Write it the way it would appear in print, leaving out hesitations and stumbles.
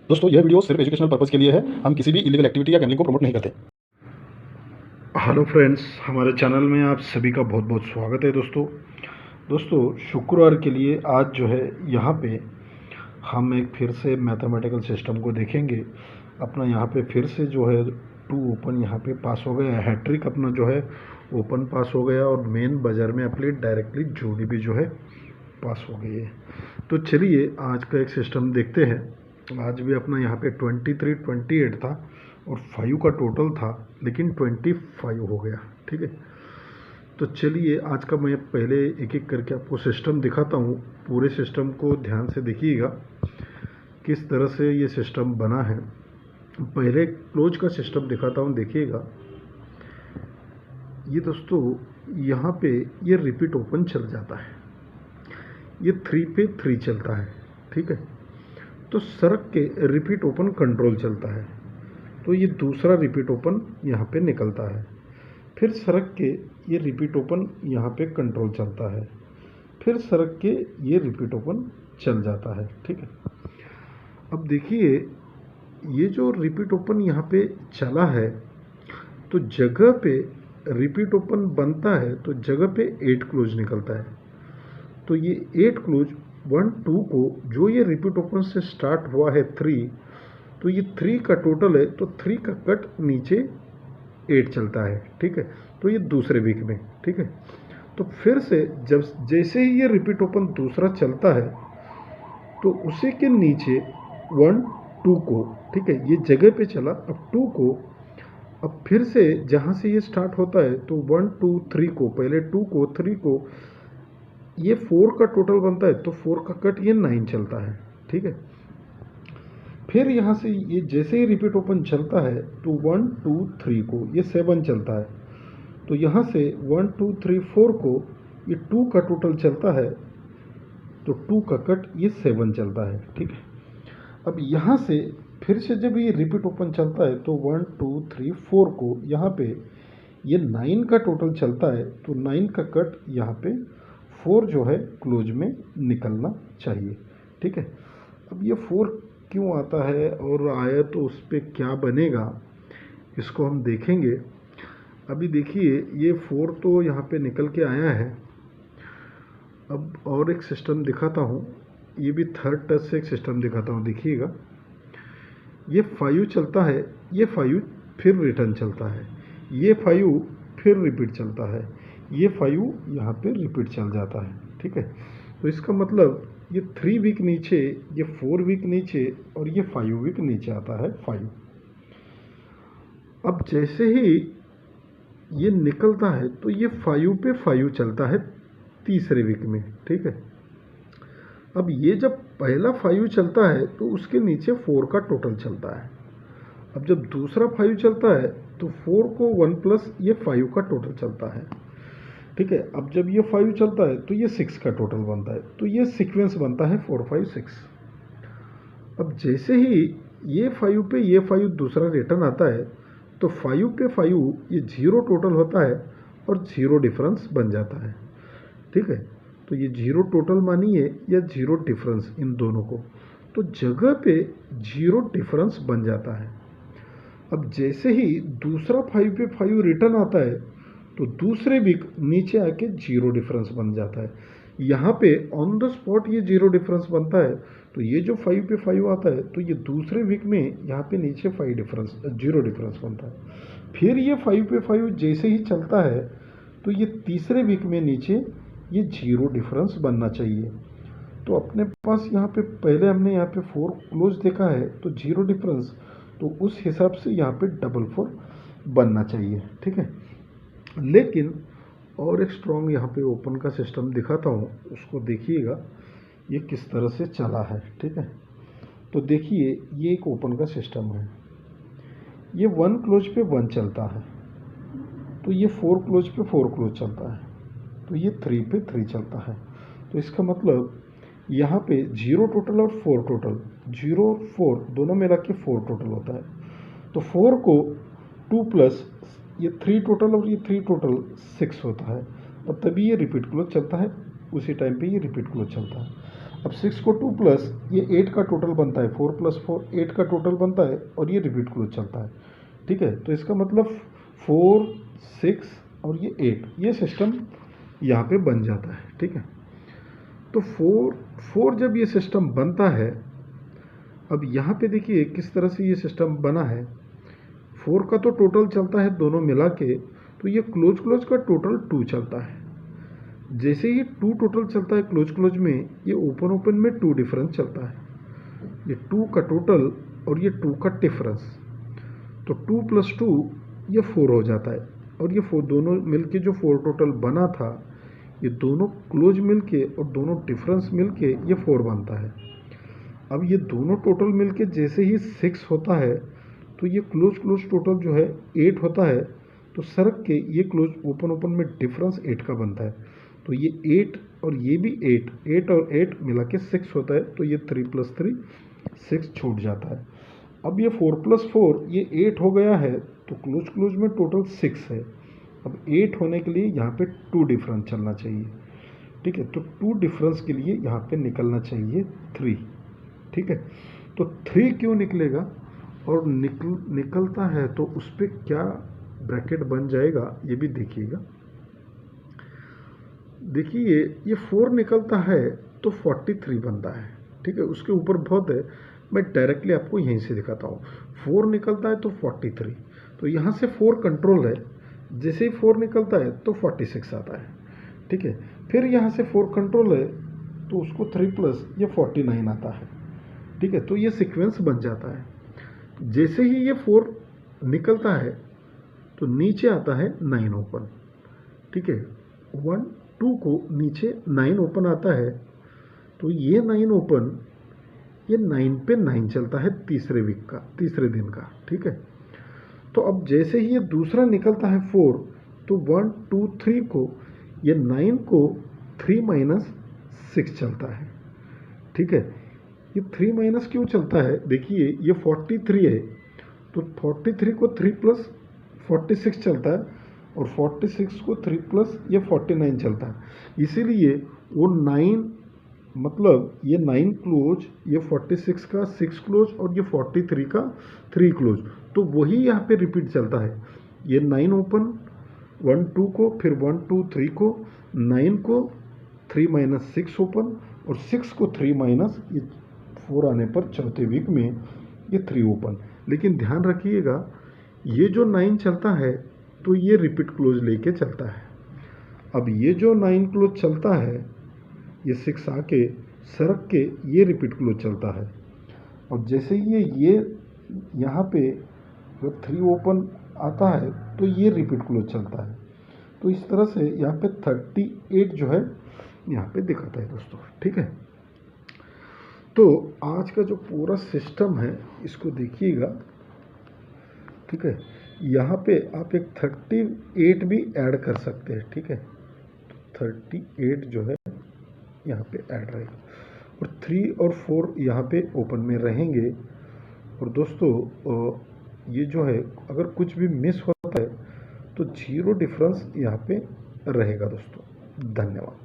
दोस्तों यह वीडियो सिर्फ एजुकेशनल पर्पज़ के लिए है। हम किसी भी इलीगल एक्टिविटी या गैम्बलिंग को प्रमोट नहीं करते। हेलो फ्रेंड्स, हमारे चैनल में आप सभी का बहुत बहुत स्वागत है। दोस्तों शुक्रवार के लिए आज जो है यहाँ पे हम एक फिर से मैथमेटिकल सिस्टम को देखेंगे। अपना यहाँ पे फिर से जो है 2 ओपन यहाँ पे पास हो गया, हैट्रिक अपना जो है ओपन पास हो गया और मेन बाज़ार में अपनी डायरेक्टली जोड़ी भी जो है पास हो गई है। तो चलिए आज का एक सिस्टम देखते हैं। आज भी अपना यहाँ पे 23 28 था और 5 का टोटल था, लेकिन 25 हो गया। ठीक है, तो चलिए आज का मैं पहले एक एक करके आपको सिस्टम दिखाता हूँ। पूरे सिस्टम को ध्यान से देखिएगा किस तरह से ये सिस्टम बना है। पहले क्लोज का सिस्टम दिखाता हूँ, देखिएगा। ये दोस्तों यहाँ पे ये रिपीट ओपन चल जाता है, ये 3 पे 3 चलता है। ठीक है, तो सरक के रिपीट ओपन कंट्रोल चलता है, तो ये दूसरा रिपीट ओपन यहाँ पे निकलता है। फिर सरक के ये रिपीट ओपन यहाँ पे कंट्रोल चलता है, फिर सरक के ये रिपीट ओपन चल जाता है। ठीक है, अब देखिए ये जो रिपीट ओपन यहाँ पे चला है, तो जगह पे रिपीट ओपन बनता है तो जगह पे 8 क्लोज निकलता है। तो ये 8 क्लोज 1 2 को जो ये रिपीट ओपन से स्टार्ट हुआ है 3, तो ये 3 का टोटल है, तो 3 का कट नीचे 8 चलता है। ठीक है, तो ये दूसरे वीक में। ठीक है, तो फिर से जब जैसे ही ये रिपीट ओपन दूसरा चलता है तो उसी के नीचे 1 2 को, ठीक है, ये जगह पे चला। अब 2 को, अब फिर से जहाँ से ये स्टार्ट होता है तो 1 2 3 को, पहले 2 को 3 को, ये 4 का टोटल बनता है, तो 4 का कट ये 9 चलता है। ठीक है, फिर यहाँ से ये जैसे ही रिपीट ओपन चलता है तो 1 2 3 को ये 7 चलता है, तो यहाँ से 1 2 3 4 को ये 2 का टोटल चलता है, तो 2 का कट ये 7 चलता है। ठीक है, अब यहाँ से फिर से जब ये रिपीट ओपन चलता है तो 1 2 3 4 को यहाँ पे ये 9 का टोटल चलता है, तो 9 का कट यहाँ पे 4 जो है क्लोज में निकलना चाहिए। ठीक है, अब ये 4 क्यों आता है और आया तो उस पर क्या बनेगा, इसको हम देखेंगे। अभी देखिए ये 4 तो यहाँ पे निकल के आया है। अब और एक सिस्टम दिखाता हूँ, ये भी थर्ड टच से एक सिस्टम दिखाता हूँ, देखिएगा। ये 5 चलता है, ये 5 फिर रिटर्न चलता है, ये 5 फिर रिपीट चलता है, ये 5 यहाँ पे रिपीट चल जाता है। ठीक है, तो इसका मतलब ये 3 वीक नीचे, ये 4 वीक नीचे और ये 5 वीक नीचे आता है 5। अब जैसे ही ये निकलता है तो ये 5 पे 5 चलता है तीसरे वीक में। ठीक है, अब ये जब पहला 5 चलता है तो उसके नीचे 4 का टोटल चलता है। अब जब दूसरा 5 चलता है तो 4 को 1 प्लस ये 5 का टोटल चलता है। ठीक है, अब जब ये 5 चलता है तो ये 6 का टोटल बनता है, तो ये सीक्वेंस बनता है 4 5 6। अब जैसे ही ये 5 पे ये 5 दूसरा रिटर्न आता है तो 5 पे 5 ये 0 टोटल होता है और 0 डिफरेंस बन जाता है। ठीक है, तो ये 0 टोटल मानिए या 0 डिफरेंस, इन दोनों को, तो जगह पे 0 डिफरेंस बन जाता है। अब जैसे ही दूसरा 5 पे 5 रिटर्न आता है तो दूसरे वीक नीचे आके 0 डिफरेंस बन जाता है। यहाँ पे ऑन द स्पॉट ये 0 डिफरेंस बनता है, तो ये जो 5 पे 5 आता है तो ये दूसरे वीक में यहाँ पे नीचे 0 डिफरेंस बनता है। फिर ये 5 पे 5 जैसे ही चलता है तो ये तीसरे वीक में नीचे ये 0 डिफरेंस बनना चाहिए। तो अपने पास यहाँ पे पहले हमने यहाँ पे 4 क्लोज देखा है, तो 0 डिफरेंस, तो उस हिसाब से यहाँ पे 4 बनना चाहिए। ठीक है, लेकिन और एक स्ट्रॉन्ग यहाँ पे ओपन का सिस्टम दिखाता हूँ, उसको देखिएगा ये किस तरह से चला है। ठीक है, तो देखिए ये एक ओपन का सिस्टम है, ये 1 क्लोज पे 1 चलता है, तो ये 4 क्लोज पे 4 क्लोज चलता है, तो ये 3 पे 3 चलता है। तो इसका मतलब यहाँ पे 0 टोटल और 4 टोटल, 0 4 दोनों मिला के 4 टोटल होता है, तो 4 को 2 प्लस ये 3 टोटल और ये 3 टोटल 6 होता है, और तभी ये रिपीट क्लोज चलता है, उसी टाइम पे ये रिपीट क्लोज चलता है। अब 6 को 2 प्लस ये 8 का टोटल बनता है, 4 + 4 8 का टोटल बनता है और ये रिपीट क्लोज चलता है। ठीक है, तो इसका मतलब 4 6 और ये 8 ये सिस्टम यहाँ पे बन जाता है। ठीक है, तो 4 जब ये सिस्टम बनता है, अब यहाँ पे देखिए किस तरह से ये सिस्टम बना है। 4 का तो टोटल चलता है दोनों मिला के, तो ये क्लोज का टोटल 2 चलता है। जैसे ही 2 टोटल चलता है क्लोज में, ये ओपन में 2 डिफरेंस चलता है। ये 2 का टोटल और ये 2 का डिफरेंस, तो 2 + 2 ये 4 हो जाता है। और ये 4 दोनों मिलके जो 4 टोटल बना था, ये दोनों क्लोज मिलके और दोनों डिफरेंस मिलके ये 4 बनता है। अब ये दोनों टोटल मिलके जैसे ही 6 होता है, तो ये क्लोज टोटल जो है 8 होता है। तो सरक के ये क्लोज ओपन में डिफरेंस 8 का बनता है। तो ये 8 और ये भी 8 और 8 मिला के 6 होता है। तो ये 3 + 3 6 छूट जाता है। अब ये 4 + 4 ये 8 हो गया है, तो क्लोज में टोटल 6 है। अब 8 होने के लिए यहाँ पे 2 डिफरेंस चलना चाहिए। ठीक है, तो 2 डिफरेंस के लिए यहाँ पे निकलना चाहिए 3। ठीक है, तो 3 क्यों निकलेगा और निकलता है तो उस पर क्या ब्रैकेट बन जाएगा ये भी देखिएगा। देखिए ये 4 निकलता है तो 43 बनता है। ठीक है, उसके ऊपर बहुत है, मैं डायरेक्टली आपको यहीं से दिखाता हूँ। 4 निकलता है तो 43, तो यहाँ से 4 कंट्रोल है। जैसे ही 4 निकलता है तो 46 आता है। ठीक है, फिर यहाँ से 4 कंट्रोल है तो उसको 3 प्लस ये 49 आता है। ठीक है, तो ये सीक्वेंस बन जाता है। जैसे ही ये 4 निकलता है तो नीचे आता है 9 ओपन। ठीक है, 1 2 को नीचे 9 ओपन आता है, तो ये 9 ओपन ये 9 पे 9 चलता है तीसरे दिन का। ठीक है, तो अब जैसे ही ये दूसरा निकलता है 4, तो 1 2 3 को ये 9 को 3 - 6 चलता है। ठीक है, ये 3 - क्यों चलता है, देखिए ये 43 है, तो 43 को 3 + 46 चलता है और 46 को 3 + ये 49 चलता है। इसीलिए वो 9 मतलब ये 9 क्लोज, ये 46 का 6 क्लोज और ये 43 का 3 क्लोज, तो वही यहाँ पे रिपीट चलता है। ये 9 ओपन 1 2 को, फिर 1 2 3 को, 9 को 3 - 6 ओपन और 6 को 3 - ये 4 आने पर चौथे वीक में ये 3 ओपन। लेकिन ध्यान रखिएगा ये जो 9 चलता है तो ये रिपीट क्लोज लेके चलता है। अब ये जो 9 क्लोज चलता है, ये 6 आके सरक के ये रिपीट क्लोज चलता है। और जैसे ये यहाँ पे जब 3 ओपन आता है तो ये रिपीट क्लोज चलता है। तो इस तरह से यहाँ पे 38 जो है यहाँ पे दिखाता है दोस्तों। ठीक है, तो आज का जो पूरा सिस्टम है इसको देखिएगा। ठीक है, यहाँ पे आप एक 38 भी ऐड कर सकते हैं। ठीक है, तो 38 जो है यहाँ पे ऐड रहेगा और 3 और 4 यहाँ पे ओपन में रहेंगे। और दोस्तों ये जो है अगर कुछ भी मिस होता है तो 0 डिफरेंस यहाँ पे रहेगा दोस्तों। धन्यवाद।